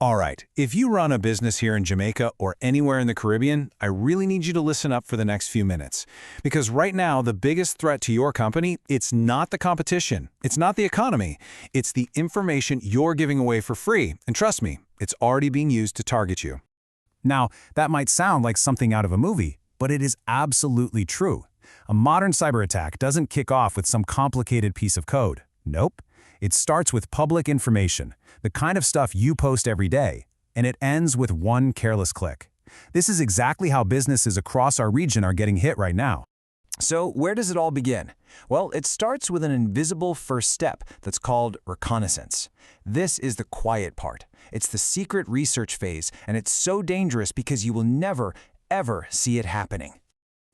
All right, if you run a business here in Jamaica or anywhere in the Caribbean, I really need you to listen up for the next few minutes. Because right now, the biggest threat to your company, it's not the competition, it's not the economy, it's the information you're giving away for free. And trust me, it's already being used to target you. Now, that might sound like something out of a movie, but it is absolutely true. A modern cyber attack doesn't kick off with some complicated piece of code. Nope. It starts with public information, the kind of stuff you post every day, and it ends with one careless click. This is exactly how businesses across our region are getting hit right now. So where does it all begin? Well, it starts with an invisible first step that's called reconnaissance. This is the quiet part. It's the secret research phase, and it's so dangerous because you will never, ever see it happening.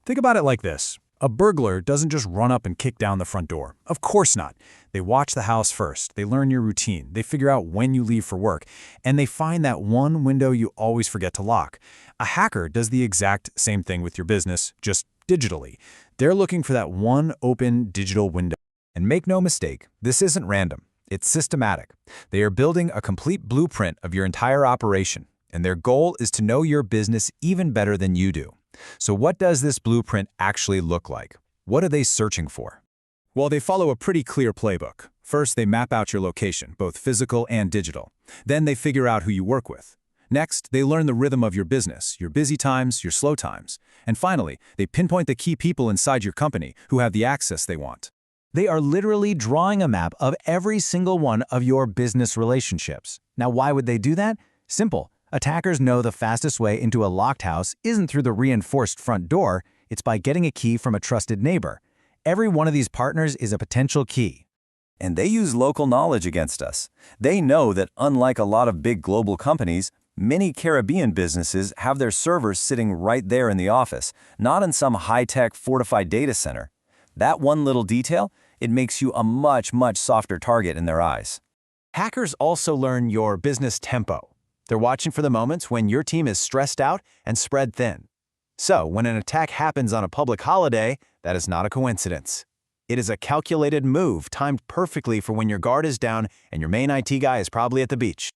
Think about it like this. A burglar doesn't just run up and kick down the front door. Of course not. They watch the house first. They learn your routine. They figure out when you leave for work. And they find that one window you always forget to lock. A hacker does the exact same thing with your business, just digitally. They're looking for that one open digital window. And make no mistake, this isn't random. It's systematic. They are building a complete blueprint of your entire operation. And their goal is to know your business even better than you do. So what does this blueprint actually look like? What are they searching for? Well, they follow a pretty clear playbook. First, they map out your location, both physical and digital. Then they figure out who you work with. Next, they learn the rhythm of your business, your busy times, your slow times. And finally, they pinpoint the key people inside your company who have the access they want. They are literally drawing a map of every single one of your business relationships. Now, why would they do that? Simple. Attackers know the fastest way into a locked house isn't through the reinforced front door, it's by getting a key from a trusted neighbor. Every one of these partners is a potential key. And they use local knowledge against us. They know that unlike a lot of big global companies, many Caribbean businesses have their servers sitting right there in the office, not in some high-tech fortified data center. That one little detail, it makes you a much, much softer target in their eyes. Hackers also learn your business tempo. They're watching for the moments when your team is stressed out and spread thin. So, when an attack happens on a public holiday, that is not a coincidence. It is a calculated move timed perfectly for when your guard is down and your main IT guy is probably at the beach.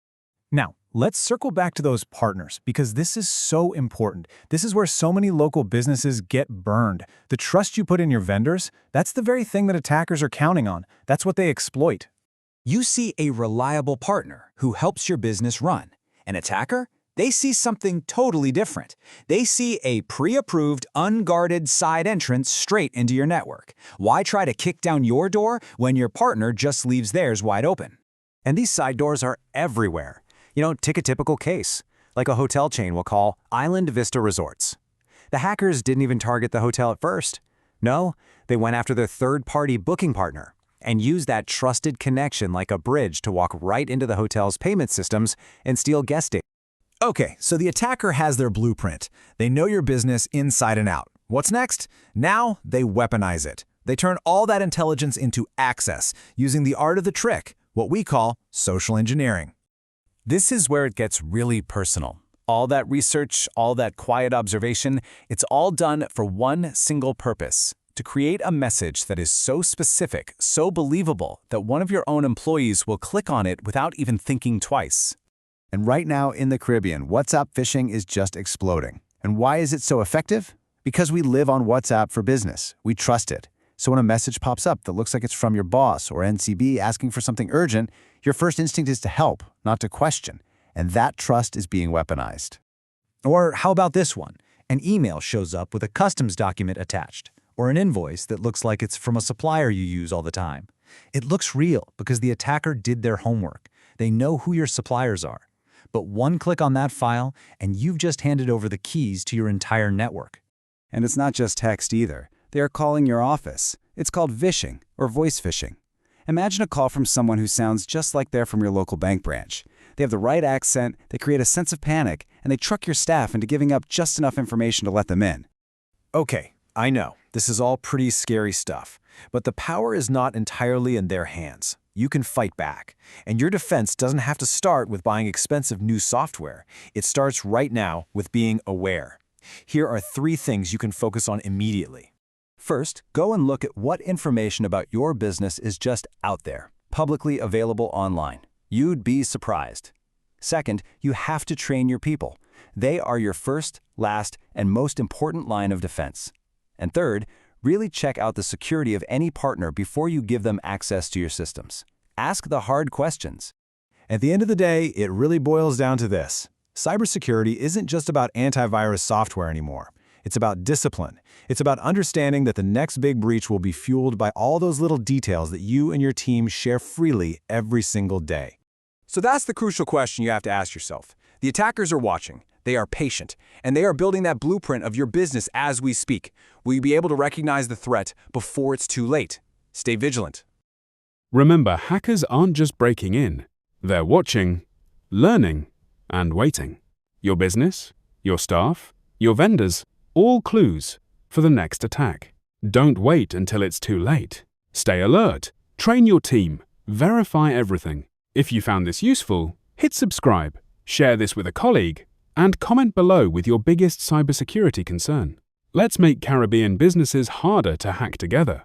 Now, let's circle back to those partners because this is so important. This is where so many local businesses get burned. The trust you put in your vendors, that's the very thing that attackers are counting on. That's what they exploit. You see a reliable partner who helps your business run. An attacker? They see something totally different. They see a pre-approved, unguarded side entrance straight into your network. Why try to kick down your door when your partner just leaves theirs wide open? And these side doors are everywhere. Take a typical case, like a hotel chain we'll call Island Vista Resorts. The hackers didn't even target the hotel at first. No, they went after their third-party booking partner and use that trusted connection like a bridge to walk right into the hotel's payment systems and steal guest data. Okay, so the attacker has their blueprint. They know your business inside and out. What's next? Now they weaponize it. They turn all that intelligence into access using the art of the trick, what we call social engineering. This is where it gets really personal. All that research, all that quiet observation, it's all done for one single purpose. To create a message that is so specific, so believable, that one of your own employees will click on it without even thinking twice. And right now in the Caribbean, WhatsApp phishing is just exploding. And why is it so effective? Because we live on WhatsApp for business. We trust it. So when a message pops up that looks like it's from your boss or NCB asking for something urgent, your first instinct is to help, not to question. And that trust is being weaponized. Or how about this one? An email shows up with a customs document attached, or an invoice that looks like it's from a supplier you use all the time. It looks real because the attacker did their homework. They know who your suppliers are. But one click on that file, and you've just handed over the keys to your entire network. And it's not just text either. They are calling your office. It's called Vishing or voice phishing. Imagine a call from someone who sounds just like they're from your local bank branch. They have the right accent, they create a sense of panic, and they trick your staff into giving up just enough information to let them in. Okay, I know, this is all pretty scary stuff, but the power is not entirely in their hands. You can fight back, and your defense doesn't have to start with buying expensive new software. It starts right now with being aware. Here are 3 things you can focus on immediately. First, go and look at what information about your business is just out there, publicly available online. You'd be surprised. Second, you have to train your people. They are your first, last, and most important line of defense. And third, really check out the security of any partner before you give them access to your systems. Ask the hard questions. At the end of the day, it really boils down to this. Cybersecurity isn't just about antivirus software anymore. It's about discipline. It's about understanding that the next big breach will be fueled by all those little details that you and your team share freely every single day. So that's the crucial question you have to ask yourself. The attackers are watching. They are patient, and they are building that blueprint of your business as we speak. Will you be able to recognize the threat before it's too late? Stay vigilant. Remember, hackers aren't just breaking in. They're watching, learning, and waiting. Your business, your staff, your vendors, all clues for the next attack. Don't wait until it's too late. Stay alert, train your team, verify everything. If you found this useful, hit subscribe, share this with a colleague, and comment below with your biggest cybersecurity concern. Let's make Caribbean businesses harder to hack together.